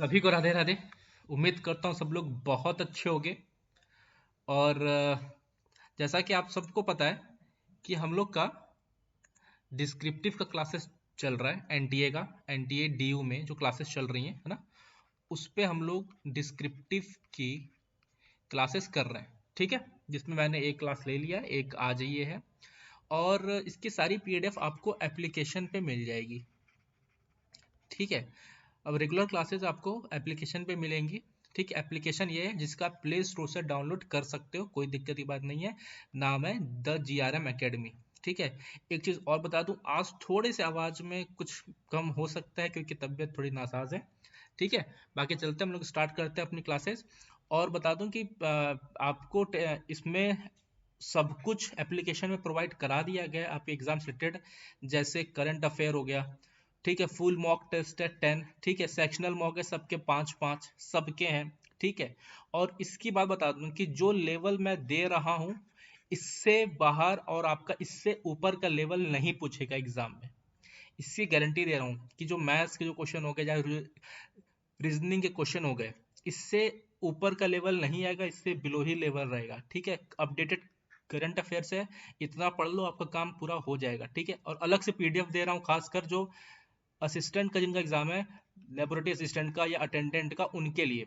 सभी को राधे राधे। उम्मीद करता हूँ सब लोग बहुत अच्छे होंगे। और जैसा कि आप सबको पता है कि हम लोग का डिस्क्रिप्टिव का क्लासेस चल रहा है। एनटीए का एनटीए डीयू में जो क्लासेस चल रही हैं है ना, उस पे हम लोग डिस्क्रिप्टिव की क्लासेस कर रहे हैं। ठीक है, जिसमें मैंने एक क्लास ले लिया, एक आज ही ये है। और इसकी सारी पीडीएफ आपको एप्लीकेशन पे मिल जाएगी। ठीक है, अब रेगुलर क्लासेस आपको एप्लीकेशन पे मिलेंगी। ठीक है, एप्लीकेशन ये है जिसका आप प्ले स्टोर से डाउनलोड कर सकते हो, कोई दिक्कत की बात नहीं है। नाम है द जीआरएम एकेडमी। ठीक है, एक चीज़ और बता दूं, आज थोड़े से आवाज़ में कुछ कम हो सकता है क्योंकि तबीयत थोड़ी नासाज है। ठीक है, बाकी चलते हम लोग स्टार्ट करते हैं अपनी क्लासेस। और बता दूं कि आपको इसमें सब कुछ एप्लीकेशन में प्रोवाइड करा दिया गया है आपके एग्जाम से रिलेटेड। जैसे करंट अफेयर हो गया, ठीक है, फुल मॉक टेस्ट है 10, ठीक है, सेक्शनल मॉक है सबके 5-5 सबके हैं। ठीक है, और इसकी बात बता दूं कि जो लेवल मैं दे रहा हूं, इससे बाहर और आपका इससे ऊपर का लेवल नहीं पूछेगा एग्जाम में। इसकी गारंटी दे रहा हूं कि जो मैथ्स के जो क्वेश्चन हो गए या रीजनिंग के क्वेश्चन हो गए, इससे ऊपर का लेवल नहीं आएगा, इससे बिलो ही लेवल रहेगा। ठीक है, अपडेटेड करंट अफेयर्स है, इतना पढ़ लो आपका काम पूरा हो जाएगा। ठीक है, और अलग से पीडीएफ दे रहा हूँ खासकर जो असिस्टेंट का जिनका एग्जाम है, लेबोरेटरी असिस्टेंट का या अटेंडेंट का, उनके लिए।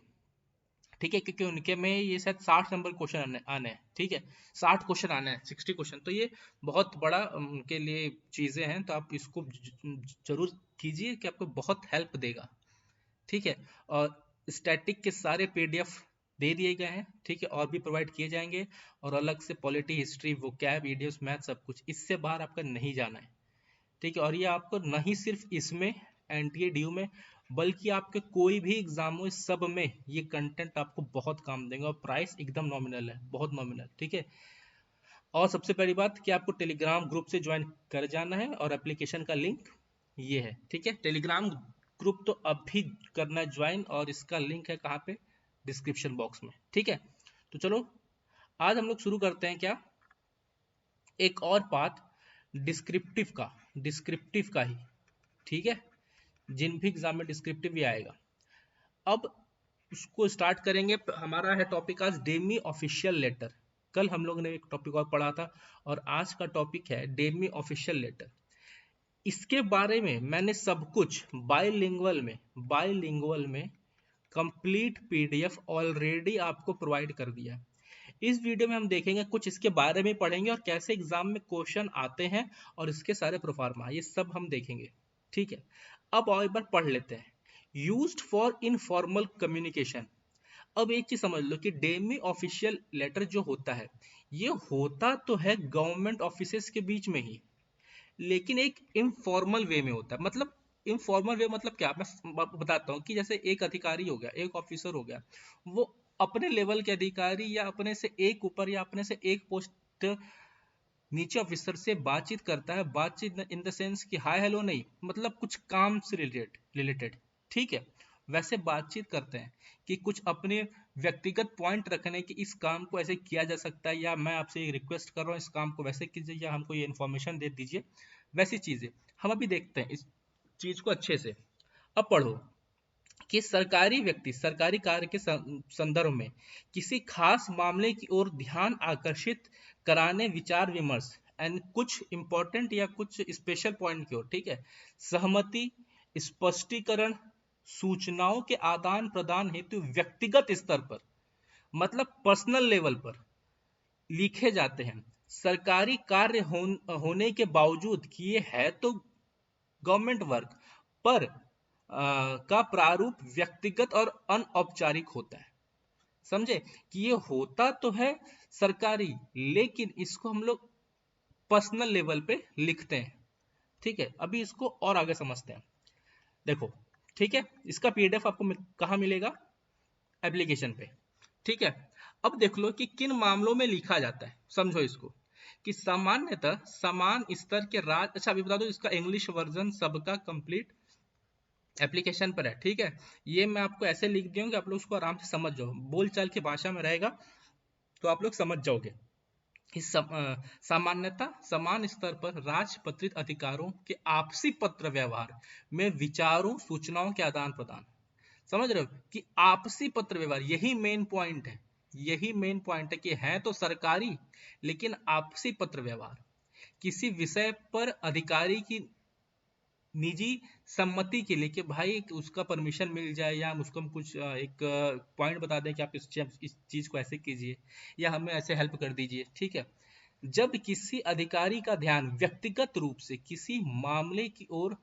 ठीक है, क्योंकि उनके में ये शायद 60 नंबर क्वेश्चन आने हैं। ठीक है, 60 क्वेश्चन आने हैं, 60 क्वेश्चन, तो ये बहुत बड़ा उनके लिए चीजें हैं, तो आप इसको जरूर कीजिए कि आपको बहुत हेल्प देगा। ठीक है, और स्टैटिक के सारे पीडीएफ दे दिए गए हैं। ठीक है, और भी प्रोवाइड किए जाएंगे। और अलग से polity, history, vocab, EDS, math, सब कुछ, इससे बाहर आपका नहीं जाना है। ठीक है, और ये आपको नहीं सिर्फ इसमें एनटीए ड्यू में, बल्कि आपके कोई भी एग्जाम हो, इस सब में ये कंटेंट आपको बहुत काम देंगे। और प्राइस एकदम नॉमिनल है, बहुत नॉमिनल। ठीक है, और सबसे पहली बात कि आपको टेलीग्राम ग्रुप से ज्वाइन कर जाना है, और एप्लीकेशन का लिंक ये है। ठीक है, टेलीग्राम ग्रुप तो अभी करना है ज्वाइन, और इसका लिंक है कहाँ पे, डिस्क्रिप्शन बॉक्स में। ठीक है, तो चलो आज हम लोग शुरू करते हैं क्या, एक और पार्ट डिस्क्रिप्टिव का ही। ठीक है, जिन भी एग्जाम में डिस्क्रिप्टिव ही आएगा। अब उसको स्टार्ट करेंगे। हमारा है टॉपिक आज डेमी ऑफिशियल लेटर। कल हम लोग ने एक टॉपिक और पढ़ा था, और आज का टॉपिक है डेमी ऑफिशियल लेटर। इसके बारे में मैंने सब कुछ बाइलिंगुअल में कंप्लीट पीडीएफ ऑलरेडी आपको प्रोवाइड कर दिया। इस वीडियो में हम देखेंगे, कुछ इसके बारे में पढ़ेंगे और कैसे एग्जाम में क्वेश्चन आते हैं, और इसके सारे प्रोफार्मा, ये सब हम देखेंगे। ठीक है, अब और एक बार पढ़ लेते हैं। Used for informal communication. अब एक चीज समझ लो कि डेमी ऑफिशियल लेटर जो होता है, ये होता तो है गवर्नमेंट ऑफिसेस के बीच में ही, लेकिन एक इनफॉर्मल वे में होता है। मतलब इनफॉर्मल वे मतलब क्या, मैं बताता हूँ कि जैसे एक अधिकारी हो गया, एक ऑफिसर हो गया, वो अपने लेवल के अधिकारी या अपने से एक ऊपर या अपने से एक पोस्ट नीचे ऑफिसर से बातचीत करता है। बातचीत इन द सेंस कि हाय हेलो नहीं, मतलब कुछ काम से रिलेटेड। ठीक है, वैसे बातचीत करते हैं कि कुछ अपने व्यक्तिगत पॉइंट रखने कि इस काम को ऐसे किया जा सकता है, या मैं आपसे रिक्वेस्ट कर रहा हूँ इस काम को वैसे कीजिए, या हमको ये इन्फॉर्मेशन दे दीजिए, वैसी चीजें हम अभी देखते हैं इस चीज को अच्छे से। अब पढ़ो कि सरकारी व्यक्ति सरकारी कार्य के संदर्भ में किसी खास मामले की ओर ध्यान आकर्षित कराने, विचार विमर्श एंड कुछ इंपॉर्टेंट या कुछ स्पेशल पॉइंट की ओर, ठीक है, सहमति, स्पष्टीकरण, सूचनाओं के आदान प्रदान हेतु व्यक्तिगत स्तर पर, मतलब पर्सनल लेवल पर लिखे जाते हैं। सरकारी कार्य होने के बावजूद कि ये है तो गवर्नमेंट वर्क, पर का प्रारूप व्यक्तिगत और अनौपचारिक होता है। समझे कि ये होता तो है सरकारी, लेकिन इसको हम लोग पर्सनल लेवल पे लिखते हैं। ठीक है, अभी इसको और आगे समझते हैं। देखो, ठीक है, इसका पीडीएफ आपको कहाँ मिलेगा, एप्लीकेशन पे। ठीक है, अब देख लो कि किन मामलों में लिखा जाता है। समझो इसको कि सामान्यतः समान स्तर के राज्य, अच्छा अभी बता दो इसका इंग्लिश वर्जन सबका कंप्लीट एप्लीकेशन पर है। ठीक है, ये मैं आपको ऐसे लिख दिया कि आप लोग उसको आराम से समझ जाओ, बोलचाल की भाषा में रहेगा तो आप लोग समझ जाओगे। इस सामान्यता समान स्तर पर राजपत्रित अधिकारों के आपसी पत्र व्यवहार में विचारों, सूचनाओं के आदान प्रदान, समझ रहे हो कि आपसी पत्र व्यवहार, यही मेन पॉइंट है, यही मेन पॉइंट है कि है तो सरकारी लेकिन आपसी पत्र व्यवहार। किसी विषय पर अधिकारी की निजी सम्मति के लिए कि भाई उसका परमिशन मिल जाए, या हम उसको हम कुछ एक पॉइंट बता दें कि आप इस चीज को ऐसे कीजिए या हमें ऐसे हेल्प कर दीजिए, ठीक है। जब किसी अधिकारी का ध्यान व्यक्तिगत रूप से किसी मामले की ओर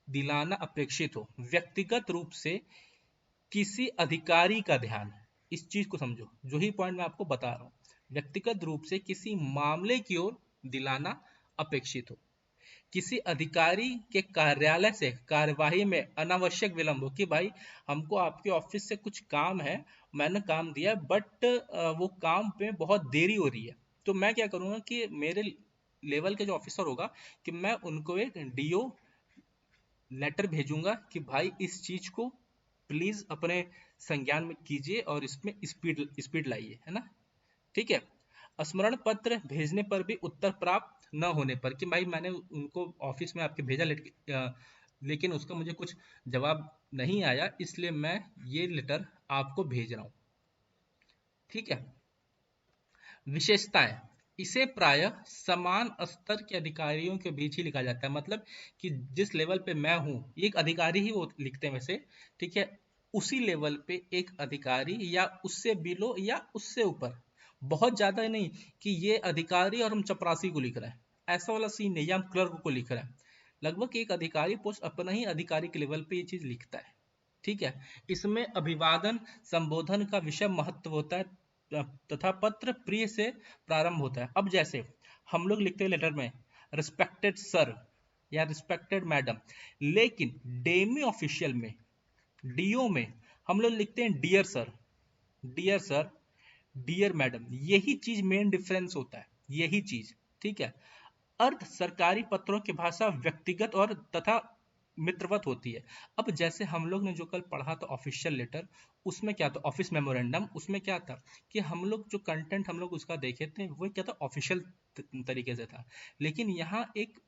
दिलाना अपेक्षित हो, व्यक्तिगत रूप से किसी अधिकारी का ध्यान, इस चीज को समझो, जो ही पॉइंट मैं आपको बता रहा हूं, व्यक्तिगत रूप से किसी मामले की ओर दिलाना अपेक्षित हो, किसी अधिकारी के कार्यालय से कार्यवाही में अनावश्यक विलंब हो, कि भाई हमको आपके ऑफिस से कुछ काम है, मैंने काम दिया बट वो काम पे बहुत देरी हो रही है, तो मैं क्या करूंगा कि मेरे लेवल के जो ऑफिसर होगा कि मैं उनको एक डीओ लेटर भेजूंगा कि भाई इस चीज को प्लीज अपने संज्ञान में कीजिए और इसमें स्पीड स्पीड लाइए, है ना, ठीक है। स्मरण पत्र भेजने पर भी उत्तर प्राप्त न होने पर, कि भाई मैंने उनको ऑफिस में आपके भेजा लेकिन उसका मुझे कुछ जवाब नहीं आया, इसलिए मैं ये लेटर आपको भेज रहा हूं, ठीक है। विशेषताएं, इसे प्रायः समान स्तर के अधिकारियों के बीच ही लिखा जाता है, मतलब कि जिस लेवल पे मैं हूं, एक अधिकारी ही वो लिखते हैं वैसे, ठीक है, उसी लेवल पे एक अधिकारी या उससे बिलो या उससे ऊपर, बहुत ज्यादा नहीं कि ये अधिकारी और हम चपरासी को लिख रहे हैं, ऐसा वाला सीन नहीं, या हम क्लर्क को लिख रहे हैं, लगभग एक अधिकारी पोस्ट अपना ही अधिकारी के लेवल पे ये चीज लिखता है, ठीक है। इसमें अभिवादन संबोधन का विषय महत्व होता है तथा पत्र प्रिय से प्रारंभ होता है। अब जैसे हम लोग लिखते हैं लेटर में रिस्पेक्टेड सर या रिस्पेक्टेड मैडम, लेकिन डेमी ऑफिशियल में, डीओ में हम लोग लिखते हैं dear sir, dear sir, dear madam, यही चीज मेन डिफरेंस होता है, यही चीज, ठीक है। अर्ध सरकारी पत्रों की भाषा व्यक्तिगत और तथा मित्रवत होती है। अब जैसे हम लोग ने जो कल पढ़ा था ऑफिशियल लेटर, उसमें क्या था, ऑफिस मेमोरेंडम, उसमें क्या था कि हम लोग जो कंटेंट हम लोग उसका देखे थे वो क्या था, ऑफिशियल तरीके से था, लेकिन यहाँ एक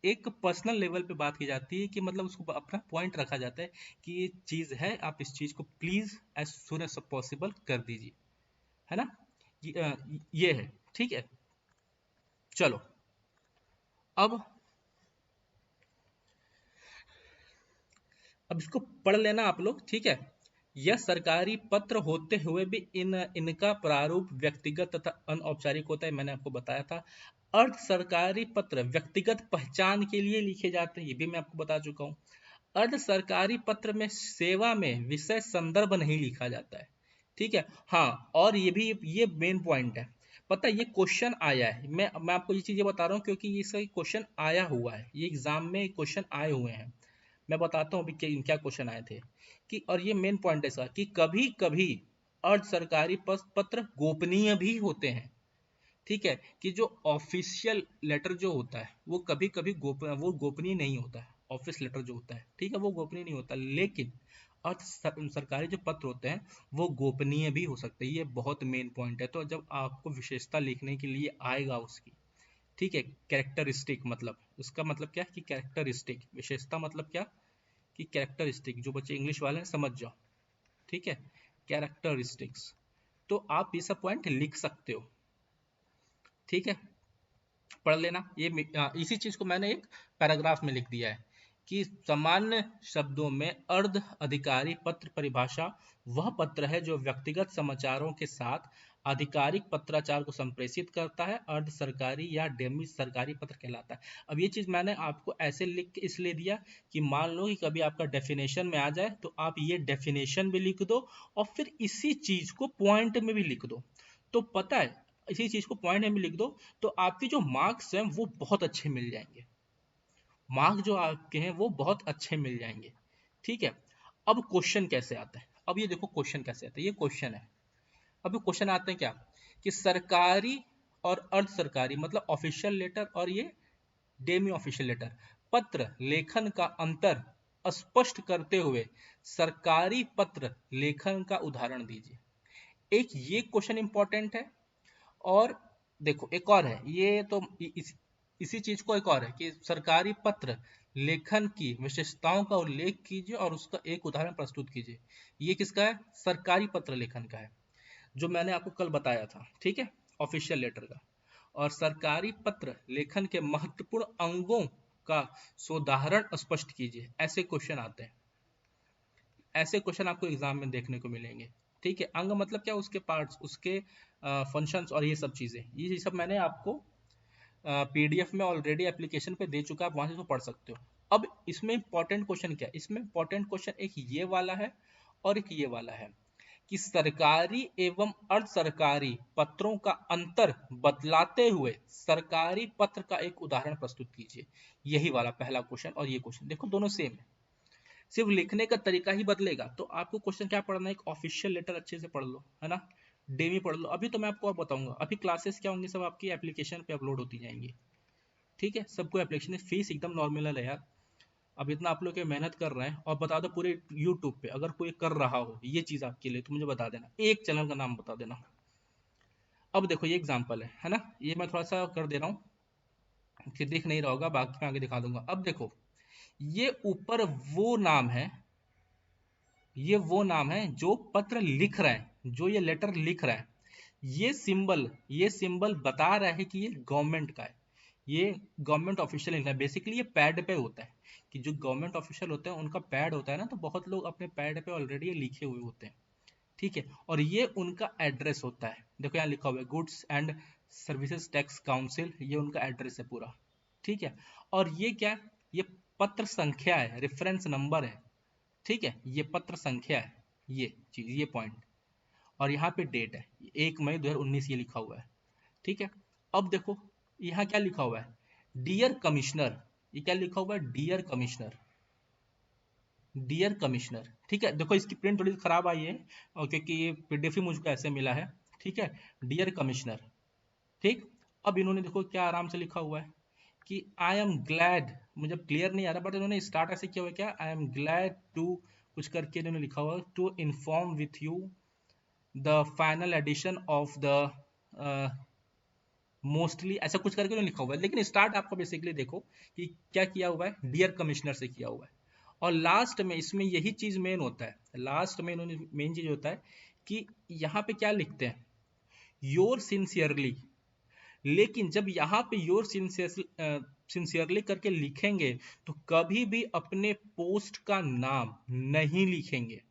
एक पर्सनल लेवल पे बात की जाती है कि मतलब उसको अपना पॉइंट रखा जाता है कि ये चीज है, आप इस चीज को please as soon as possible कर दीजिए, है ना, ये है, ठीक है। चलो अब इसको पढ़ लेना आप लोग, ठीक है। यह सरकारी पत्र होते हुए भी इनका प्रारूप व्यक्तिगत तथा अनौपचारिक होता है, मैंने आपको बताया था। अर्ध सरकारी पत्र व्यक्तिगत पहचान के लिए लिखे जाते हैं, ये भी मैं आपको बता चुका हूँ। अर्ध सरकारी पत्र में सेवा में विषय संदर्भ नहीं लिखा जाता है, ठीक है। हाँ, और ये मेन पॉइंट है, पता है ये क्वेश्चन आया है, मैं आपको ये चीजें बता रहा हूँ क्योंकि इसका क्वेश्चन आया हुआ है, ये एग्जाम में क्वेश्चन आए हुए हैं, मैं बताता हूँ अभी क्या क्वेश्चन आए थे कि, और ये मेन पॉइंट है इसका कि कभी कभी अर्ध सरकारी पत्र गोपनीय भी होते हैं, ठीक है, कि जो ऑफिशियल लेटर जो होता है वो कभी कभी वो गोपनीय नहीं होता है, ऑफिस लेटर जो होता है, ठीक है, वो गोपनीय नहीं होता, लेकिन अर्ध सरकारी जो पत्र होते हैं वो गोपनीय भी हो सकते हैं, ये बहुत मेन पॉइंट है। तो जब आपको विशेषता लिखने के लिए आएगा उसकी, ठीक है, कैरेक्टरिस्टिक, मतलब उसका मतलब क्या है कि कैरेक्टरिस्टिक, विशेषता मतलब क्या कि कैरेक्टरिस्टिक, जो बच्चे इंग्लिश वाले हैं समझ जाओ, ठीक है, कैरेक्टरिस्टिक्स, तो आप ये सब पॉइंट लिख सकते हो, ठीक है, पढ़ लेना। इसी चीज को मैंने एक पैराग्राफ में लिख दिया है कि सामान्य शब्दों में अर्ध अधिकारी पत्र परिभाषा वह पत्र है जो व्यक्तिगत समाचारों के साथ आधिकारिक पत्राचार को संप्रेषित करता है, अर्ध सरकारी या डेमी सरकारी पत्र कहलाता है। अब ये चीज मैंने आपको ऐसे लिख के इसलिए दिया कि मान लो कि कभी आपका डेफिनेशन में आ जाए तो आप ये डेफिनेशन भी लिख दो और फिर इसी चीज को पॉइंट में भी लिख दो, तो पता है इसी चीज को पॉइंट में लिख दो तो आपके जो मार्क्स हैं वो बहुत अच्छे मिल जाएंगे, मार्क्स जो आपके हैं वो बहुत अच्छे मिल जाएंगे, ठीक है। अब क्वेश्चन कैसे आता है, अब ये देखो क्वेश्चन कैसे आता है, ये क्वेश्चन है। अब क्वेश्चन आते हैं क्या कि सरकारी और अर्ध सरकारी, मतलब ऑफिशियल लेटर और ये डेमी ऑफिशियल लेटर, पत्र लेखन का अंतर स्पष्ट करते हुए सरकारी पत्र लेखन का उदाहरण दीजिए। एक ये क्वेश्चन इंपॉर्टेंट है, और देखो एक और है, ये तो इसी चीज को एक और है कि सरकारी पत्र लेखन की विशेषताओं का उल्लेख कीजिए और उसका एक उदाहरण प्रस्तुत कीजिए। ये किसका है? सरकारी पत्र लेखन का है, जो मैंने आपको कल बताया था, ठीक है, ऑफिशियल लेटर का। और सरकारी पत्र लेखन के महत्वपूर्ण अंगों का सोदाहरण स्पष्ट कीजिए, ऐसे क्वेश्चन आते हैं। ऐसे क्वेश्चन आपको एग्जाम में देखने को मिलेंगे, ठीक है। अंग मतलब क्या? उसके पार्ट्स, उसके फंक्शंस और ये सब चीजें, ये सब मैंने आपको पीडीएफ में ऑलरेडी एप्लीकेशन पे दे चुका है, आप वहां से तो पढ़ सकते हो। अब इसमें इंपॉर्टेंट क्वेश्चन क्या है? इसमें इंपॉर्टेंट क्वेश्चन एक ये वाला है और एक ये वाला है कि सरकारी एवं अर्ध सरकारी पत्रों का अंतर बतलाते हुए सरकारी पत्र का एक उदाहरण प्रस्तुत कीजिए। यही वाला पहला क्वेश्चन और ये क्वेश्चन देखो, दोनों सेम है, सिर्फ लिखने का तरीका ही बदलेगा। तो आपको क्वेश्चन क्या पढ़ना है? एक ऑफिशियल लेटर अच्छे से पढ़ लो, है ना, डेमी पढ़ लो। अभी तो मैं आपको और बताऊंगा, अभी क्लासेस क्या होंगी, सब आपकी एप्लीकेशन पे अपलोड होती जाएंगी, ठीक है। सबको एप्लीकेशन फीस एकदम नॉर्मल है यार। अब इतना आप लोग मेहनत कर रहे हैं, और बता दो पूरे यूट्यूब पे अगर कोई कर रहा हो ये चीज आपके लिए, तो मुझे बता देना, एक चैनल का नाम बता देना। अब देखो ये एग्जाम्पल है ना, ये मैं थोड़ा सा कर दे रहा हूँ कि दिख नहीं रहा होगा, बाकी मैं आगे दिखा दूंगा। अब देखो ये ऊपर वो नाम है, ये वो नाम है जो पत्र लिख रहे हैं, जो ये लेटर लिख रहा है। ये सिंबल बता रहा है कि ये गवर्नमेंट का है, ये गवर्नमेंट ऑफिशियल है। बेसिकली ये पैड पे होता है, कि जो गवर्नमेंट ऑफिशियल होते हैं उनका पैड होता है ना, तो बहुत लोग अपने पैड पे ऑलरेडी ये लिखे हुए होते हैं, ठीक है। और ये उनका एड्रेस होता है, देखो यहाँ लिखा हुआ है goods and services tax council, ये उनका एड्रेस है पूरा, ठीक है। और ये क्या? ये पत्र संख्या है, रेफरेंस नंबर है, ठीक है, ये पत्र संख्या है, ये चीज, ये पॉइंट। और यहाँ पे डेट है 1 मई 2019, ये लिखा हुआ है, ठीक है। अब देखो यहाँ क्या लिखा हुआ है? डियर कमिश्नर, ये क्या लिखा हुआ है? डियर कमिश्नर, डियर कमिश्नर, ठीक है। देखो इसकी प्रिंट थोड़ी खराब आई है, और क्योंकि ये पीडीएफ ही मुझको ऐसे मिला है, ठीक है, डियर कमिश्नर, ठीक। अब इन्होंने देखो क्या आराम से लिखा हुआ है कि आई एम ग्लैड, मुझे क्लियर नहीं आ रहा बट इन्होंने स्टार्ट ऐसे किया हुआ है, क्या, आई एम ग्लैड टू कुछ करके इन्होंने लिखा हुआ है, to inform with you the final edition of the mostly, ऐसा कुछ करके उन्होंने लिखा हुआ है। लेकिन स्टार्ट आपको बेसिकली देखो कि क्या किया हुआ है, डियर कमिश्नर से किया हुआ है। और लास्ट में इसमें यही चीज मेन होता है, लास्ट में इन्होंने मेन चीज होता है कि यहाँ पे क्या लिखते हैं, योर सिंसियरली। लेकिन जब यहाँ पे योर सिंसियरली करके लिखेंगे तो कभी भी अपने पोस्ट का नाम नहीं लिखेंगे,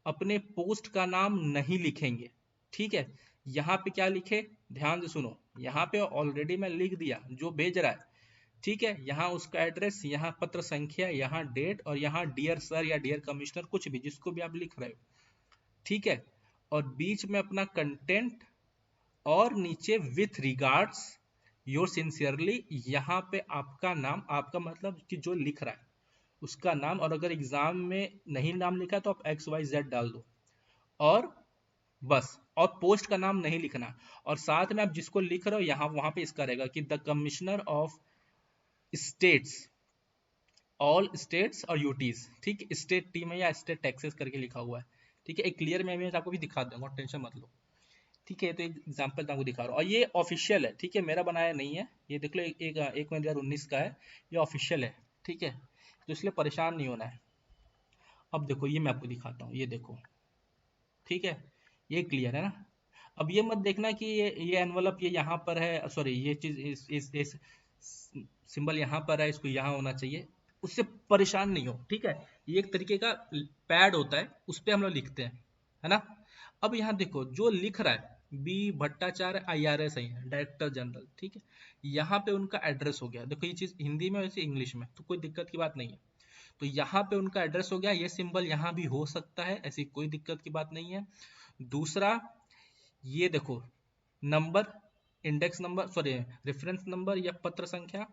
अपने पोस्ट का नाम नहीं लिखेंगे, ठीक है। यहाँ पे क्या लिखे, ध्यान से सुनो, यहाँ पे ऑलरेडी मैं लिख दिया जो भेज रहा है, ठीक है। यहाँ उसका एड्रेस, यहाँ पत्र संख्या, यहाँ डेट, और यहाँ डियर सर या डियर कमिश्नर, कुछ भी जिसको भी आप लिख रहे हो, ठीक है। और बीच में अपना कंटेंट, और नीचे विथ रिगार्ड्स योर सिंसियरली, यहाँ पे आपका नाम, आपका मतलब कि जो लिख रहा है उसका नाम। और अगर एग्जाम में नहीं नाम लिखा तो आप XYZ डाल दो, और बस, और पोस्ट का नाम नहीं लिखना। और साथ में आप जिसको लिख रहे हो यहाँ वहां पे इसका रहेगा कि the commissioner of states, all states और यूटीज, ठीक, स्टेट टीम है या स्टेट टैक्सेस करके लिखा हुआ है, ठीक है। एक क्लियर में आपको भी दिखा दूंगा, टेंशन मत लो, ठीक है। तो एक एग्जाम्पल आपको दिखा रहा हूँ, और ये ऑफिशियल है, ठीक है, मेरा बनाया नहीं है, ये देख लो, एक 1 मई 2019 का है, ये ऑफिशियल है, ठीक है, तो इसलिए परेशान नहीं होना है। अब देखो ये मैं आपको दिखाता हूँ, ये देखो, ठीक है, ये क्लियर है ना। अब ये मत देखना कि ये एनवलप ये यहाँ पर है, सॉरी ये चीज इस सिंबल यहाँ पर है, इसको यहाँ होना चाहिए, उससे परेशान नहीं हो, ठीक है। ये एक तरीके का पैड होता है, उस पर हम लोग लिखते हैं, है ना। अब यहाँ देखो जो लिख रहा है बी भट्टाचार्य IRS है, डायरेक्टर जनरल, ठीक है। यहाँ पे उनका एड्रेस हो गया, देखो ये चीज हिंदी में वैसे इंग्लिश में तो कोई दिक्कत की बात नहीं है। तो यहाँ पे उनका एड्रेस हो गया, ये सिंबल यहाँ भी हो सकता है, ऐसी कोई दिक्कत की बात नहीं है। दूसरा, ये देखो number, index number, sorry reference number या पत्र संख्या,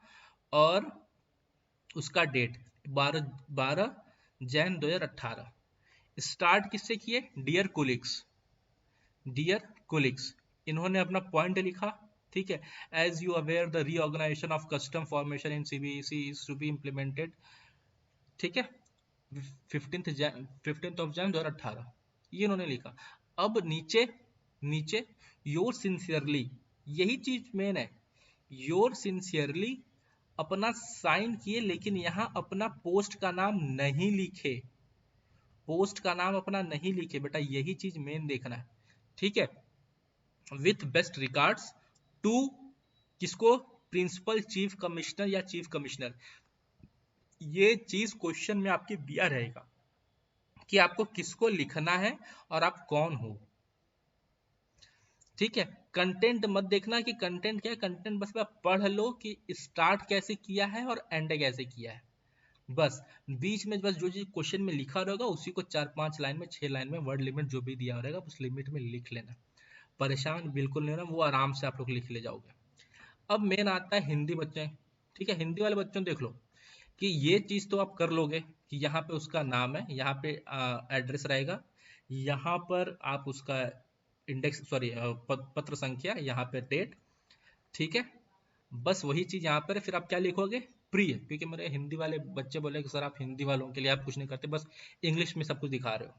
और उसका डेट 12/12/2018। स्टार्ट किससे किए? डियर कोलिग्स, डियर कोलिग्स, इन्होंने अपना पॉइंट लिखा, ठीक है। As you aware the reorganisation of custom formation in CBSE is to be implemented, ठीक है, 15 ऑफ जैन 2018, ये इन्होंने लिखा। अब नीचे, नीचे योर सिंसियरली, यही चीज मेन है, योर सिंसियरली अपना साइन किए लेकिन यहाँ अपना पोस्ट का नाम नहीं लिखे, पोस्ट का नाम अपना नहीं लिखे बेटा, यही चीज मेन देखना है, ठीक है। विथ बेस्ट रिगार्ड्स टू किसको, प्रिंसिपल चीफ कमिश्नर या चीफ कमिश्नर, ये चीज क्वेश्चन में आपकी दिया रहेगा कि आपको किसको लिखना है और आप कौन हो, ठीक है। कंटेंट मत देखना कि कंटेंट क्या है, कंटेंट बस आप पढ़ लो कि स्टार्ट कैसे किया है और एंड कैसे किया है, बस बीच में बस जो चीज क्वेश्चन में लिखा रहेगा उसी को 4-5 लाइन में 6 लाइन में वर्ड लिमिट जो भी दिया रहेगा उस लिमिट में लिख लेना, परेशान बिल्कुल नहीं होना, वो आराम से आप लोग लिख ले जाओगे। अब मेन आता है हिंदी बच्चे, ठीक है। हिंदी वाले बच्चों देख लो कि ये चीज तो आप कर लोगे कि यहाँ पे उसका नाम है, यहाँ पे एड्रेस रहेगा, यहाँ पर आप उसका इंडेक्स सॉरी पत्र संख्या, यहाँ पे डेट, ठीक है। बस वही चीज यहाँ पर है, फिर आप क्या लिखोगे, प्रिय, क्योंकि मेरे हिंदी वाले बच्चे बोले कि सर आप हिंदी वालों के लिए आप कुछ नहीं करते, बस इंग्लिश में सब कुछ दिखा रहे हो,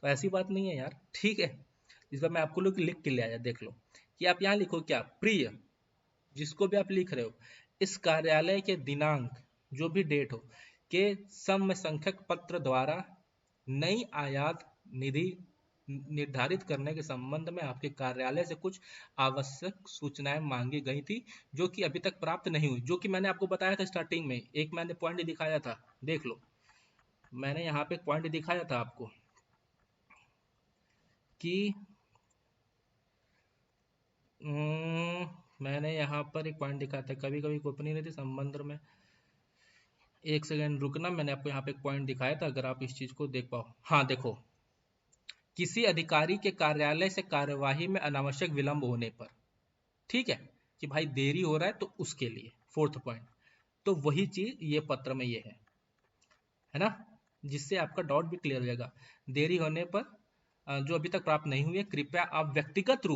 तो ऐसी बात नहीं है यार, ठीक है। इस बार मैं आपको लोग लिख के ले आया, देख लो कि आप यहाँ लिखो क्या, प्रिय, जिसको भी आप लिख रहे हो, इस कार्यालय के दिनांक जो भी डेट हो के सम संख्यक पत्र द्वारा नई आयात निधि निर्धारित करने के संबंध में आपके कार्यालय से कुछ आवश्यक सूचनाएं मांगी गई थी जो कि अभी तक प्राप्त नहीं हुई, जो कि मैंने आपको बताया था स्टार्टिंग में, एक मैंने पॉइंट दिखाया था, देख लो मैंने यहाँ पे पॉइंट दिखाया था आपको कि मैंने यहाँ पर एक पॉइंट दिखाया था, कभी कभी गोपनीय रहती संबंध में, एक सेकेंड रुकना, मैंने आपको यहाँ पे एक पॉइंट दिखाया था, अगर आप इस चीज को देख पाओ, हाँ देखो, किसी अधिकारी के कार्यालय से कार्यवाही में अनावश्यक विलंब होने पर, ठीक है, कि भाई देरी हो रहा है तो उसके लिए, फोर्थ पॉइंट, तो वही चीज ये पत्र में ये है ना, जिससे आपका डाउट भी क्लियर हो जाएगा। देरी होने पर जो अभी तक प्राप्त नहीं हुई है, कृपया आप व्यक्तिगत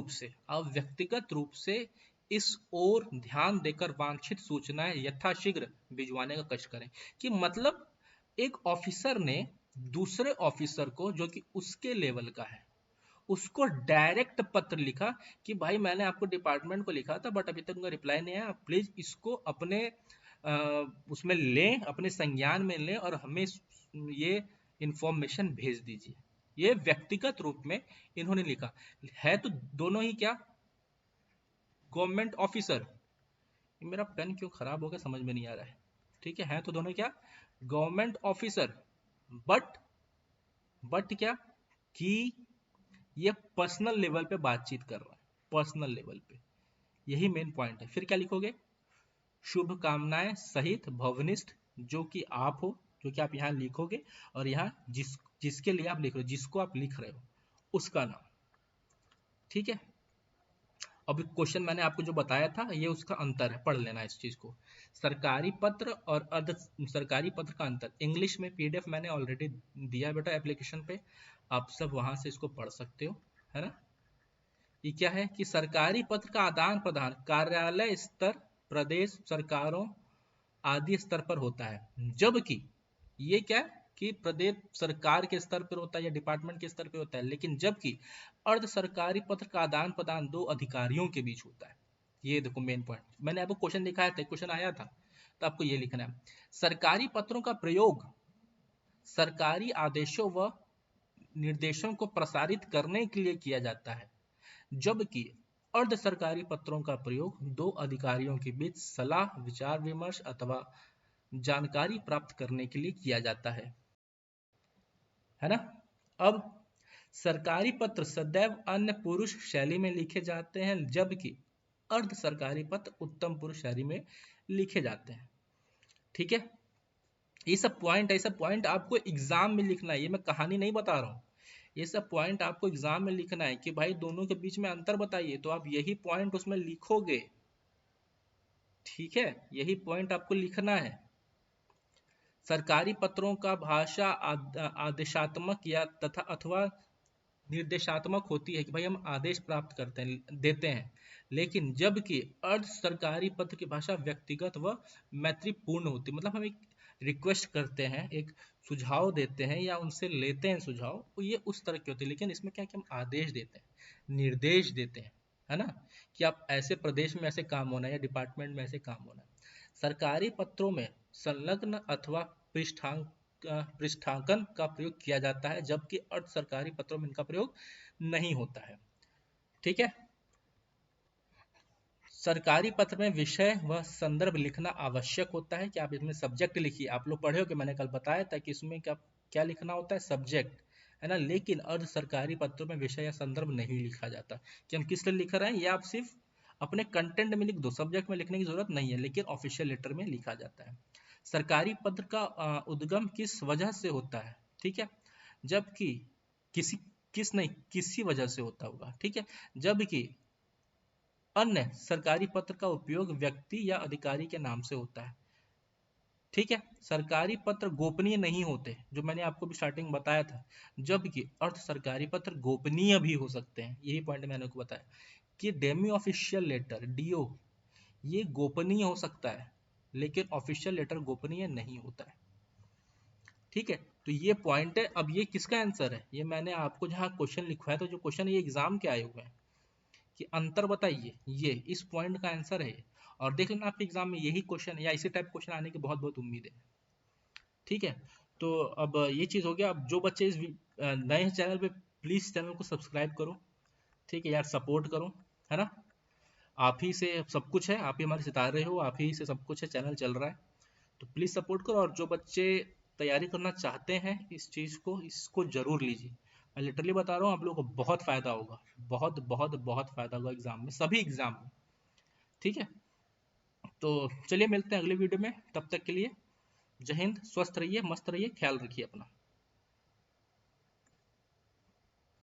रूप से इस ओर ध्यान देकर वांछित सूचनाएं यथाशीघ्र भिजवाने का कष्ट करें, कि मतलब एक ऑफिसर ने दूसरे ऑफिसर को जो कि उसके लेवल का है उसको डायरेक्ट पत्र लिखा कि भाई मैंने आपको डिपार्टमेंट को लिखा था बट अभी तक उनका रिप्लाई नहीं आया, प्लीज इसको अपने उसमें लें, अपने संज्ञान में लें और हमें ये इंफॉर्मेशन भेज दीजिए। ये व्यक्तिगत रूप में इन्होंने लिखा है, तो दोनों ही क्या, गवर्नमेंट ऑफिसर, मेरा पेन क्यों खराब हो गया समझ में नहीं आ रहा ठीक है तो दोनों क्या, गवर्नमेंट ऑफिसर, बट क्या कि ये पर्सनल लेवल पे बातचीत कर रहा है, पर्सनल लेवल पे, यही मेन पॉइंट है। फिर क्या लिखोगे, शुभकामनाएं सहित भवनिष्ठ, जो कि आप हो, जो कि आप यहाँ लिखोगे, और यहाँ जिसके लिए आप लिख रहे हो, जिसको आप लिख रहे हो उसका नाम, ठीक है। अब क्वेश्चन मैंने आपको जो बताया था ये उसका अंतर है, पढ़ लेना इस चीज को, सरकारी पत्र और अर्ध सरकारी पत्र का अंतर, इंग्लिश में पीडीएफ मैंने ऑलरेडी दिया बेटा एप्लीकेशन पे, आप सब वहां से इसको पढ़ सकते हो, है ना। ये क्या है कि सरकारी पत्र का आदान प्रदान कार्यालय स्तर, प्रदेश सरकारों आदि स्तर पर होता है, जबकि ये क्या है कि प्रदेश सरकार के स्तर पर होता है या डिपार्टमेंट के स्तर पर होता है, लेकिन जबकि अर्ध सरकारी पत्र का आदान प्रदान दो अधिकारियों के बीच होता है। ये देखो मेन पॉइंट, मैंने आपको क्वेश्चन दिखाया था, क्वेश्चन आया था, तो आपको ये लिखना है, सरकारी पत्रों का प्रयोग सरकारी आदेशों व निर्देशों को प्रसारित करने के लिए किया जाता है, जबकि अर्ध सरकारी पत्रों का प्रयोग दो अधिकारियों के बीच सलाह विचार विमर्श अथवा जानकारी प्राप्त करने के लिए किया जाता है ना। अब सरकारी पत्र सदैव अन्य पुरुष शैली में लिखे जाते हैं, जबकि अर्ध सरकारी पत्र उत्तम पुरुष शैली में लिखे जाते हैं, ठीक है। ये सब पॉइंट आपको एग्जाम में लिखना है, ये मैं कहानी नहीं बता रहा हूँ, ये सब पॉइंट आपको एग्जाम में लिखना है कि भाई दोनों के बीच में अंतर बताइए, तो आप यही पॉइंट उसमें लिखोगे, ठीक है, यही पॉइंट आपको लिखना है। सरकारी पत्रों का भाषा आदेशात्मक या तथा अथवा निर्देशात्मक होती है कि भाई हम आदेश प्राप्त करते हैं देते हैं, लेकिन जबकि अर्ध सरकारी पत्र की भाषा व्यक्तिगत व मैत्रीपूर्ण होती है, मतलब हम एक रिक्वेस्ट करते हैं, एक सुझाव देते हैं या उनसे लेते हैं सुझाव, तो ये उस तरह की होती है, लेकिन इसमें क्या कि हम आदेश देते हैं, निर्देश देते हैं, है ना, कि आप ऐसे प्रदेश में ऐसे काम होना है या डिपार्टमेंट में ऐसे काम होना है। सरकारी पत्रों में संलग्न अथवा पृष्ठांकन का प्रयोग किया जाता है, जबकि अर्ध सरकारी पत्रों में इनका प्रयोग नहीं होता है। ठीक है। सरकारी पत्र में विषय व संदर्भ लिखना आवश्यक होता है कि आप इसमें सब्जेक्ट लिखिए। आप लोग पढ़े हो कि मैंने कल बताया था कि इसमें क्या क्या लिखना होता है, सब्जेक्ट, है ना। लेकिन अर्ध सरकारी पत्रों में विषय या संदर्भ नहीं लिखा जाता। कि हम किस लिए लिख रहे हैं, ये आप सिर्फ अपने कंटेंट में लिख दो, सब्जेक्ट में लिखने की जरूरत नहीं है, लेकिन ऑफिशियल लेटर में लिखा जाता है। सरकारी पत्र का उद्गम किस वजह से होता है, ठीक है, जबकि किसी किस नहीं किसी वजह से होता होगा, ठीक है, जबकि अन्य सरकारी पत्र का उपयोग व्यक्ति या अधिकारी के नाम से होता है। ठीक है। सरकारी पत्र गोपनीय नहीं होते, जो मैंने आपको भी स्टार्टिंग में बताया था, जबकि अर्ध सरकारी पत्र गोपनीय भी हो सकते हैं। यही पॉइंट मैंने आपको बताया कि डेमी ऑफिशियल लेटर डीओ ये गोपनीय हो सकता है, लेकिन ऑफिशियल लेटर गोपनीय नहीं होता है। ठीक है। तो ये पॉइंट है। अब ये किसका आंसर है, ये मैंने आपको जहाँ क्वेश्चन लिखवाया, तो जो क्वेश्चन ये एग्जाम के आए हुए हैं कि अंतर बताइए, ये इस पॉइंट का आंसर है। और देख लेना आपके एग्जाम में यही क्वेश्चन या इसी टाइप क्वेश्चन आने की बहुत बहुत उम्मीद है। ठीक है। तो अब ये चीज हो गया। अब जो बच्चे इस नए चैनल पे, प्लीज चैनल को सब्सक्राइब करो। ठीक है यार, सपोर्ट करो, है ना। आप ही से सब कुछ है, आप ही हमारे सितारे हो, आप ही से सब कुछ है, चैनल चल रहा है। तो प्लीज सपोर्ट करो। और जो बच्चे तैयारी करना चाहते हैं इस चीज को, इसको जरूर लीजिए। मैं लिटरली बता रहा हूँ, आप लोगों को बहुत फायदा होगा, बहुत बहुत बहुत फायदा होगा एग्जाम में, सभी एग्जाम में। ठीक है। तो चलिए मिलते हैं अगले वीडियो में, तब तक के लिए जय हिंद, स्वस्थ रहिए, मस्त रहिए, ख्याल रखिए अपना।